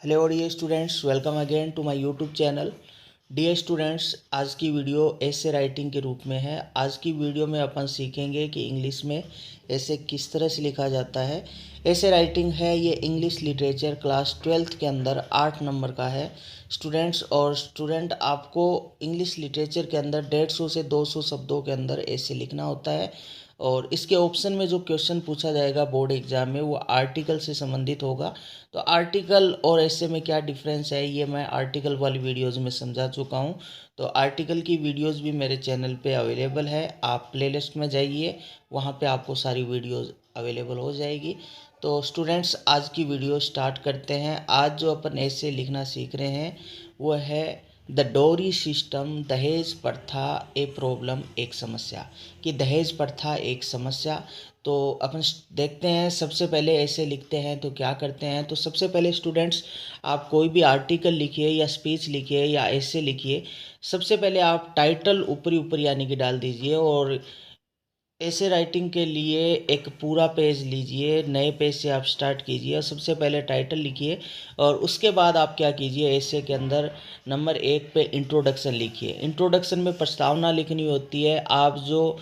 Hello dear students, welcome again to my YouTube channel. Dear students, आज की video ऐसे writing के रूप में है। आज की वीडियो में अपन सीखेंगे कि इंग्लिश में ऐसे किस तरह से लिखा जाता है। ऐसे राइटिंग है ये इंग्लिश लिटरेचर क्लास 12th के अंदर 8 नंबर का है स्टूडेंट्स। और स्टूडेंट आपको इंग्लिश लिटरेचर के अंदर 150 से 200 शब्दों के अंदर ऐसे लिखना होता है। और इसके ऑप्शन में जो क्वेश्चन पूछा जाएगा बोर्ड एग्जाम में वो आर्टिकल से संबंधित होगा। तो आर्टिकल और ऐसे में क्या डिफरेंस है ये मैं आर्टिकल वाली वीडियोज़ में समझा चुका हूँ। तो आर्टिकल की वीडियोज़ भी मेरे चैनल पे अवेलेबल है, आप प्लेलिस्ट में जाइए, वहाँ पे आपको सारी वीडियोज़ अवेलेबल हो जाएगी। तो स्टूडेंट्स, आज की वीडियो स्टार्ट करते हैं। आज जो अपन ऐसे लिखना सीख रहे हैं वो है द डोरी सिस्टम, दहेज प्रथा ए प्रॉब्लम, एक समस्या। कि दहेज प्रथा एक समस्या। तो अपन देखते हैं, सबसे पहले ऐसे लिखते हैं तो क्या करते हैं। तो सबसे पहले स्टूडेंट्स, आप कोई भी आर्टिकल लिखिए या स्पीच लिखिए या ऐसे लिखिए, सबसे पहले आप टाइटल ऊपरी ऊपर यानी कि डाल दीजिए। और ऐसे राइटिंग के लिए एक पूरा पेज लीजिए, नए पेज से आप स्टार्ट कीजिए और सबसे पहले टाइटल लिखिए। और उसके बाद आप क्या कीजिए, ऐसे के अंदर नंबर 1 पे इंट्रोडक्शन लिखिए। इंट्रोडक्शन में प्रस्तावना लिखनी होती है। आप जो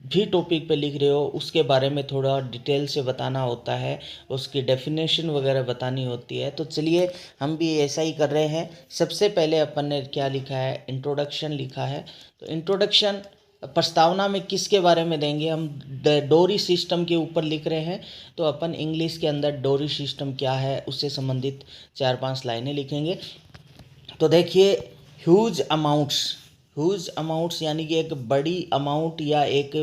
भी टॉपिक पे लिख रहे हो उसके बारे में थोड़ा डिटेल से बताना होता है, उसकी डेफिनेशन वगैरह बतानी होती है। तो चलिए हम भी ऐसा ही कर रहे हैं। सबसे पहले अपन ने क्या लिखा है, इंट्रोडक्शन लिखा है। तो इंट्रोडक्शन प्रस्तावना में किसके बारे में देंगे, हम डोरी सिस्टम के ऊपर लिख रहे हैं। तो अपन इंग्लिश के अंदर डोरी सिस्टम क्या है उससे संबंधित 4-5 लाइनें लिखेंगे। तो देखिए, ह्यूज अमाउंट्स, ह्यूज अमाउंट्स यानी कि एक बड़ी अमाउंट या एक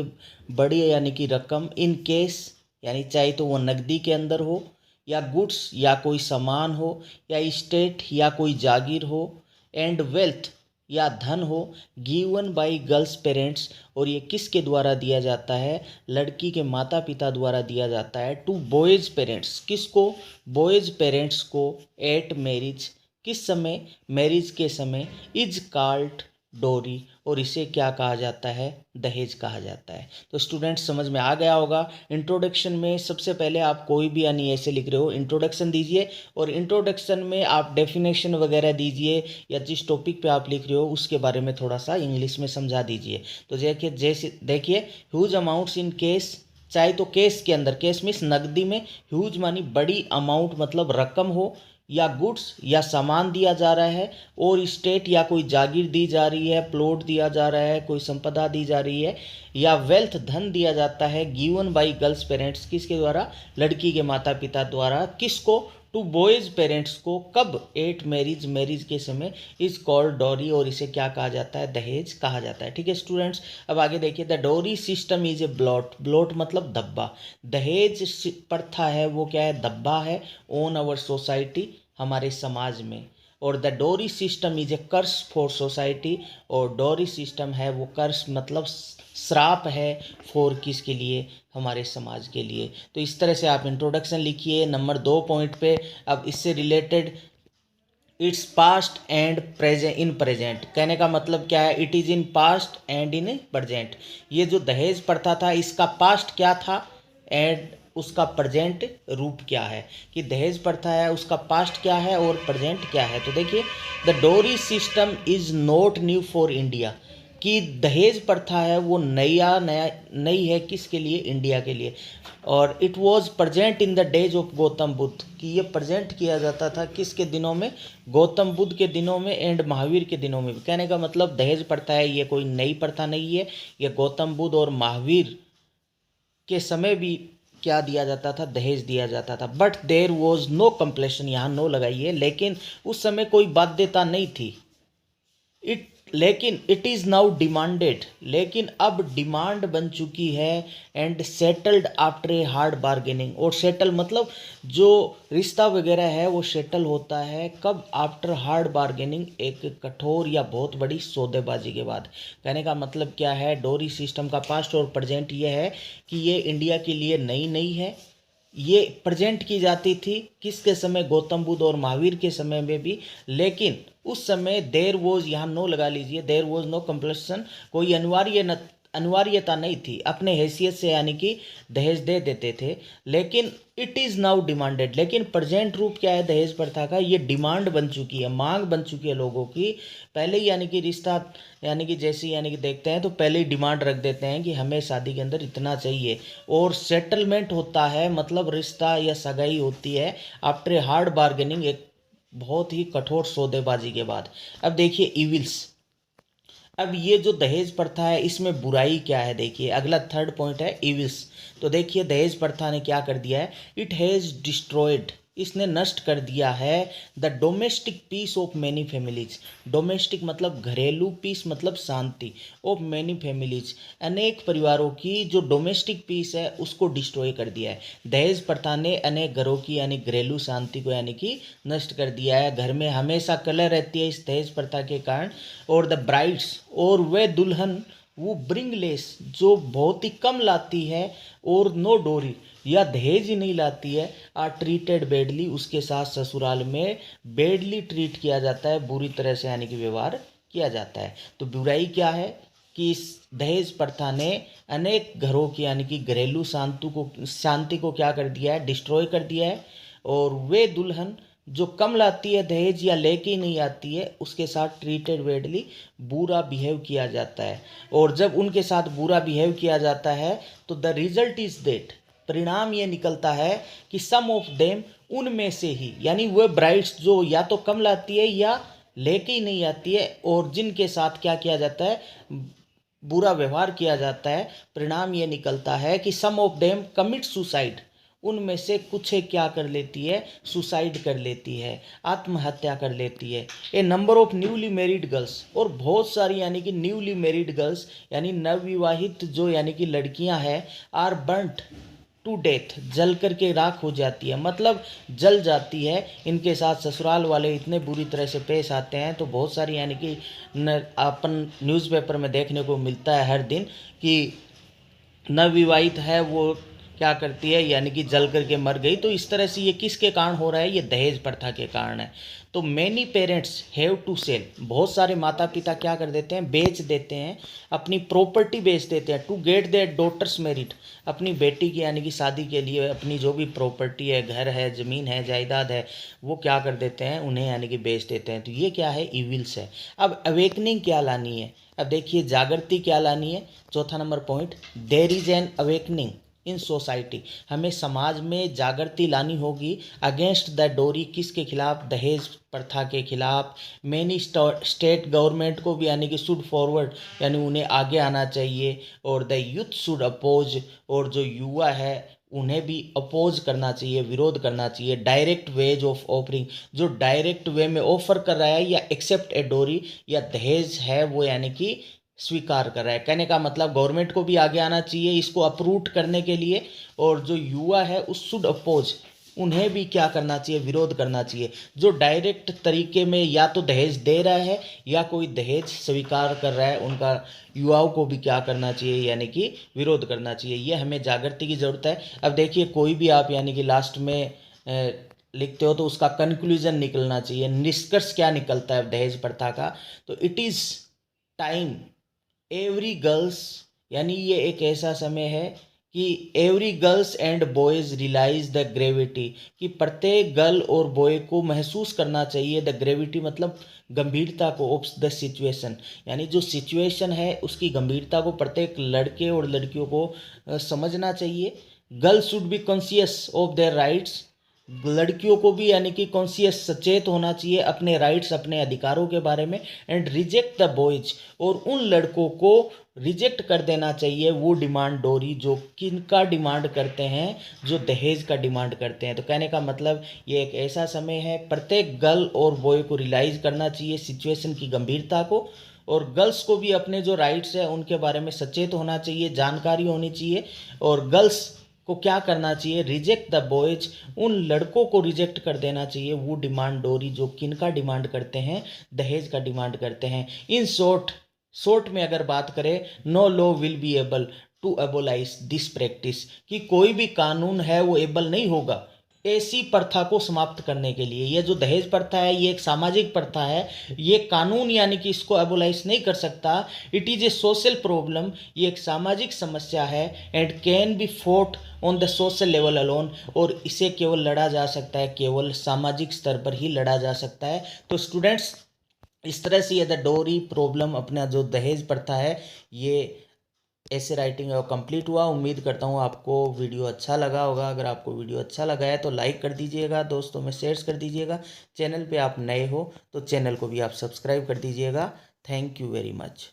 बड़ी यानी कि रकम, इन केस यानी चाहे तो वो नकदी के अंदर हो, या गुड्स या कोई सामान हो, या स्टेट या कोई जागीर हो, एंड वेल्थ या धन हो, गिवन बाय गर्ल्स पेरेंट्स, और ये किसके द्वारा दिया जाता है, लड़की के माता पिता द्वारा दिया जाता है। टू बॉयज़ पेरेंट्स, किसको, बॉयज़ पेरेंट्स को, एट मैरिज, किस समय, मैरिज के समय, इज कॉल्ड डोरी, और इसे क्या कहा जाता है, दहेज कहा जाता है। तो स्टूडेंट्स समझ में आ गया होगा। इंट्रोडक्शन में सबसे पहले आप कोई भी यानी ऐसे लिख रहे हो इंट्रोडक्शन दीजिए, और इंट्रोडक्शन में आप डेफिनेशन वगैरह दीजिए, या जिस टॉपिक पे आप लिख रहे हो उसके बारे में थोड़ा सा इंग्लिश में समझा दीजिए। तो जैसे देखिए, ह्यूज अमाउंट्स इन केस, चाहे तो केस के अंदर, केस मीन्स नकदी में, ह्यूज मानी बड़ी, अमाउंट मतलब रकम हो, या गुड्स या सामान दिया जा रहा है, और स्टेट या कोई जागीर दी जा रही है, प्लॉट दिया जा रहा है, कोई संपदा दी जा रही है, या वेल्थ धन दिया जाता है, गिवन बाय गर्ल्स पेरेंट्स, किसके द्वारा, लड़की के माता पिता द्वारा, किसको, टू बॉयज पेरेंट्स को, कब, एट मैरिज, मैरिज के समय, इज कॉल्ड डॉरी, और इसे क्या कहा जाता है, दहेज कहा जाता है। ठीक है स्टूडेंट्स, अब आगे देखिए, the dowry system is A blot, blot मतलब धब्बा, दहेज प्रथा है वो क्या है, धब्बा है, ऑन अवर सोसाइटी, हमारे समाज में। और the dowry system is a curse for society, और डोरी सिस्टम है वो कर्स मतलब श्राप है, फॉर किसके लिए, हमारे समाज के लिए। तो इस तरह से आप इंट्रोडक्शन लिखिए नंबर 2 पॉइंट पे। अब इससे related, its past and present, in present, कहने का मतलब क्या है, it is in past and in present. ये जो दहेज प्रथा था इसका पास्ट क्या था एंड उसका प्रेजेंट रूप क्या है, कि दहेज प्रथा है उसका पास्ट क्या है और प्रेजेंट क्या है। तो देखिए, the dowry system is not new for India, कि दहेज प्रथा है वो नया नई है, किसके लिए, इंडिया के लिए। और it was present in the days of Gautam Buddha, कि ये प्रजेंट किया जाता था किसके दिनों में, गौतम बुद्ध के दिनों में एंड महावीर के दिनों में भी। कहने का मतलब दहेज प्रथा है ये कोई नई प्रथा नहीं है, ये गौतम बुद्ध और महावीर के समय भी क्या दिया जाता था, दहेज दिया जाता था। But there was no completion, यहाँ नो लगाइए, लेकिन उस समय कोई बाध्यता नहीं थी। इट, लेकिन इट इज़ नाउ डिमांडेड, लेकिन अब डिमांड बन चुकी है, and settled after a hard bargaining, और सेटल मतलब जो रिश्ता वगैरह है वो सेटल होता है कब, आफ्टर हार्ड बार्गेनिंग, एक कठोर या बहुत बड़ी सौदेबाजी के बाद। कहने का मतलब क्या है, डोरी सिस्टम का पास्ट और प्रेजेंट ये है कि ये इंडिया के लिए नई नहीं है, ये प्रेजेंट की जाती थी किसके समय, गौतम बुद्ध और महावीर के समय में भी। लेकिन उस समय देर वोज, यहाँ नो लगा लीजिए, देर वोज नो कंपल्सन, कोई अनिवार्य न अनिवार्यता नहीं थी, अपने हैसियत से यानी कि दहेज दे देते थे। लेकिन इट इज़ नाउ डिमांडेड, लेकिन प्रेजेंट रूप क्या है दहेज प्रथा का, ये डिमांड बन चुकी है, मांग बन चुकी है लोगों की। पहले ही यानी कि रिश्ता यानी कि जैसे यानी कि देखते हैं तो पहले ही डिमांड रख देते हैं कि हमें शादी के अंदर इतना चाहिए, और सेटलमेंट होता है, मतलब रिश्ता या सगाई होती है आफ्टर हार्ड बार्गेनिंग, एक बहुत ही कठोर सौदेबाजी के बाद। अब देखिए इविल्स, अब ये जो दहेज प्रथा है इसमें बुराई क्या है, देखिए अगला थर्ड पॉइंट है इविल्स। तो देखिए दहेज प्रथा ने क्या कर दिया है, इट हैज़ डिस्ट्रॉयड, इसने नष्ट कर दिया है the domestic peace of many families. Domestic मतलब घरेलू, पीस मतलब शांति, ऑफ मैनी फैमिलीज, अनेक परिवारों की जो डोमेस्टिक पीस है उसको डिस्ट्रॉय कर दिया है। दहेज प्रथा ने अनेक घरों की यानी घरेलू शांति को यानी कि नष्ट कर दिया है। घर में हमेशा कलह रहती है इस दहेज प्रथा के कारण। और द ब्राइड्स, और वे दुल्हन, वो ब्रिंगलेस जो बहुत ही कम लाती है, और नो डोरी या दहेज ही नहीं लाती है, आर ट्रीटेड बेडली, उसके साथ ससुराल में बेडली ट्रीट किया जाता है, बुरी तरह से यानी कि व्यवहार किया जाता है। तो बुराई क्या है कि इस दहेज प्रथा ने अनेक घरों की यानी कि घरेलू शांति को क्या कर दिया है, डिस्ट्रॉय कर दिया है। और वे दुल्हन जो कम लाती है दहेज या लेके ही नहीं आती है, उसके साथ ट्रीटेड वेडली, बुरा बिहेव किया जाता है। और जब उनके साथ बुरा बिहेव किया जाता है तो द रिजल्ट इज देट, परिणाम ये निकलता है कि सम ऑफ देम, उनमें से ही, यानी वह ब्राइड्स जो या तो कम लाती है या लेके ही नहीं आती है, और जिनके साथ क्या किया जाता है, बुरा व्यवहार किया जाता है, परिणाम ये निकलता है कि सम ऑफ देम कमिट सुसाइड, उनमें से कुछ एक क्या कर लेती है, सुसाइड कर लेती है, आत्महत्या कर लेती है। A number of newly married girls, और बहुत सारी यानी कि न्यूली मैरिड गर्ल्स यानी नवविवाहित जो यानी कि लड़कियां हैं, आर बर्न्ट टू डेथ, जल करके राख हो जाती है, मतलब जल जाती है। इनके साथ ससुराल वाले इतने बुरी तरह से पेश आते हैं। तो बहुत सारी यानी कि अपन न्यूज़पेपर में देखने को मिलता है हर दिन कि नवविवाहित है वो क्या करती है, यानी कि जल करके मर गई। तो इस तरह से ये किसके कारण हो रहा है, ये दहेज प्रथा के कारण है। तो many parents have to sell, बहुत सारे माता पिता क्या कर देते हैं, बेच देते हैं, अपनी प्रॉपर्टी बेच देते हैं, to get their daughters married, अपनी बेटी की यानी कि शादी के लिए अपनी जो भी प्रॉपर्टी है, घर है, ज़मीन है, जायदाद है, वो क्या कर देते हैं, उन्हें यानी कि बेच देते हैं। तो ये क्या है, इविल्स है। अब अवेकनिंग क्या लानी है, अब देखिए जागृति क्या लानी है, चौथा number point, there is an awakening in society, हमें समाज में जागृति लानी होगी अगेंस्ट द डोरी, किसके खिलाफ, दहेज प्रथा के खिलाफ। मैनी स्टेट गवर्नमेंट को भी यानी कि शुड फॉरवर्ड, यानी उन्हें आगे आना चाहिए। और द यूथ शुड अपोज, और जो युवा है उन्हें भी अपोज करना चाहिए, विरोध करना चाहिए। डायरेक्ट वेज ऑफ ऑफरिंग, जो डायरेक्ट वे में ऑफर कर रहा है या एक्सेप्ट ए डोरी या दहेज है वो यानी कि स्वीकार कर रहा है। कहने का मतलब गवर्नमेंट को भी आगे आना चाहिए इसको अप्रूव करने के लिए, और जो युवा है उस शुड अपोज, उन्हें भी क्या करना चाहिए, विरोध करना चाहिए। जो डायरेक्ट तरीके में या तो दहेज दे रहा है या कोई दहेज स्वीकार कर रहा है, उनका युवाओं को भी क्या करना चाहिए, यानी कि विरोध करना चाहिए। ये हमें जागृति की ज़रूरत है। अब देखिए कोई भी आप यानी कि लास्ट में लिखते हो तो उसका कंक्लूजन निकलना चाहिए, निष्कर्ष क्या निकलता है दहेज प्रथा का। तो it is time every girls, यानी ये एक ऐसा समय है कि every girls and boys realize the gravity, कि प्रत्येक गर्ल और बॉय को महसूस करना चाहिए, द ग्रेविटी मतलब गंभीरता को, ऑफ द सिचुएशन, यानी जो सिचुएशन है उसकी गंभीरता को प्रत्येक लड़के और लड़कियों को समझना चाहिए। Girls should be conscious of their rights, लड़कियों को भी यानी कि कॉन्शियस, सचेत होना चाहिए अपने राइट्स, अपने अधिकारों के बारे में। एंड रिजेक्ट द बॉयज, और उन लड़कों को रिजेक्ट कर देना चाहिए वो डिमांड डोरी, जो किनका डिमांड करते हैं, जो दहेज का डिमांड करते हैं। तो कहने का मतलब ये एक ऐसा समय है, प्रत्येक गर्ल और बॉय को रियलाइज़ करना चाहिए सिचुएशन की गंभीरता को, और गर्ल्स को भी अपने जो राइट्स है उनके बारे में सचेत होना चाहिए, जानकारी होनी चाहिए। और गर्ल्स को क्या करना चाहिए, रिजेक्ट द बॉयज, उन लड़कों को रिजेक्ट कर देना चाहिए वो डिमांड डोरी जो किनका डिमांड करते हैं, दहेज का डिमांड करते हैं। इन शॉर्ट में अगर बात करें, no law will be able to abolish this practice, कि कोई भी कानून है वो एबल नहीं होगा ऐसी प्रथा को समाप्त करने के लिए। ये जो दहेज प्रथा है ये एक सामाजिक प्रथा है, ये कानून यानी कि इसको एबोलाइज नहीं कर सकता। It is a social problem, ये एक सामाजिक समस्या है and can be fort on the social level alone, और इसे केवल लड़ा जा सकता है, केवल सामाजिक स्तर पर ही लड़ा जा सकता है। तो स्टूडेंट्स, इस तरह से ये द डोरी प्रॉब्लम, अपना जो दहेज प्रथा है, ये ऐसे राइटिंग कंप्लीट हुआ। उम्मीद करता हूँ आपको वीडियो अच्छा लगा होगा। अगर आपको वीडियो अच्छा लगा है तो लाइक कर दीजिएगा, दोस्तों में शेयर कर दीजिएगा। चैनल पे आप नए हो तो चैनल को भी आप सब्सक्राइब कर दीजिएगा। Thank you very much.